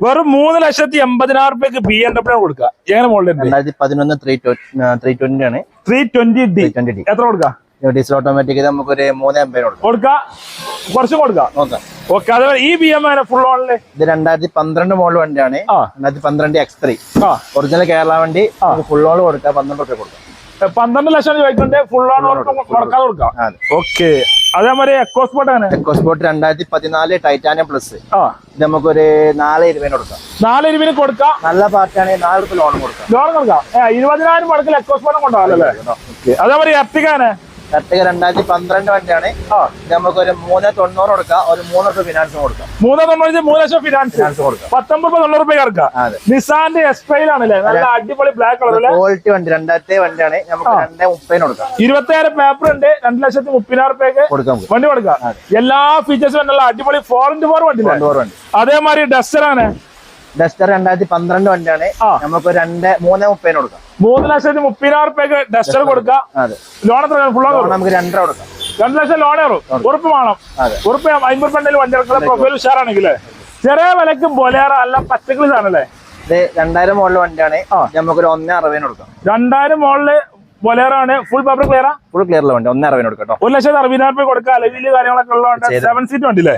വെറും 3,80,000 BMW കൊടുക്കുക. എങ്ങനെ മോഡൽ 2011 320 ആണ്. 320D എത്ര കൊടുക്കുക? ഡീസൽ ഓട്ടോമാറ്റിക് നമുക്കൊരു 350 കൊടുക്കാം. കുറച്ചും കൊടുക്കാം. ഓക്കെ. അതേപോലെ ഈ BMW ഫുൾ ഓണില് ഇത് 2012 മോഡൽ വണ്ടിയാണ്. 2012 X3 ഒറിജിനൽ കേരള വണ്ടി. ഫുൾ ഓൺ കൊടുക്കാം. 12 രൂപ കൊടുക്കാം. 12 ലക്ഷം ചോദിക്കുന്നുണ്ട്. ഫുൾ ഓൺ കൊടുക്കാതെ കൊടുക്കാം. ഓക്കെ. അതേമാതിരി എക്കോസ്പോർട്ട് ആണ്. EcoSport 2014 titanium plus. ഇത് നമുക്കൊരു 420 കൊടുക്കാം. 420 കൊടുക്കാം. നല്ല പാർട്ടിയാണ്. 4 രൂപ ലോൺ കൊടുക്കാം. ലോൺ കൊടുക്കാം. 20,000 മുടക്കിൽ എക്കോസ്പോർട്ടും കൊണ്ടാവല്ലേ. അതേമാതിരി എർട്ടിഗ 2012 വണ്ടിയാണ്. നമുക്കൊരു 390 കൊടുക്കാം. ഒരു 3 രൂപ ഫിനാൻസ് കൊടുക്കാം. 390 3 ലക്ഷം ഫിനാൻസ് കൊടുക്കാം. 19 രൂപ ഇറക്കാം. നിസാന്റെ എസ്പൈൽ ആണല്ലേ. നല്ല അടിപൊളി ബ്ലാക്ക് കളർ ക്വാളിറ്റി വണ്ടി. 2000 വണ്ടിയാണ്. നമുക്ക് 230 കൊടുക്കാം. 27 പേപ്പർ ഉണ്ട്. 2,30,000 കൊടുക്കാം. വണ്ടി കൊടുക്കാം. എല്ലാ ഫീച്ചേഴ്സും നല്ല അടിപൊളി 4x4 വണ്ടി. അതേമാതിരി ഡസ്റ്റർ ആണ്. ഡസ്റ്റർ 2012 വണ്ടിയാണ്. നമുക്ക് 330 കൊടുക്കാം. 3,30,000 ഡസ്റ്റർ കൊടുക്കാം. ലോൺ എത്ര? ഫുൾ നമുക്ക് 2 കൊടുക്കാം. 2 ലക്ഷം ലോൺ കയറും. ഉറപ്പ് വേണം. ഉറപ്പ് 50% വണ്ടി ഇറക്കുന്ന പ്രൊഫൈൽ ഉഷാറാണെങ്കിലേ ചെറിയ വിലക്ക് ബൊലേറ അല്ല പച്ചക്കറി സാധനല്ലേ. ഇത് 2000 മോഡൽ വണ്ടിയാണ്. നമുക്കൊരു 160 കൊടുക്കാം. 2000 മോഡല് ബൊലേറ ആണ്. Full paper clear. Full clear വണ്ടി 160 കൊടുക്കാം. 1,60,000 കൊടുക്കാം. അല്ലെങ്കിൽ കാര്യങ്ങളൊക്കെ ഉള്ളതുകൊണ്ട് 7 സീറ്റ് വണ്ടിയില്ലേ.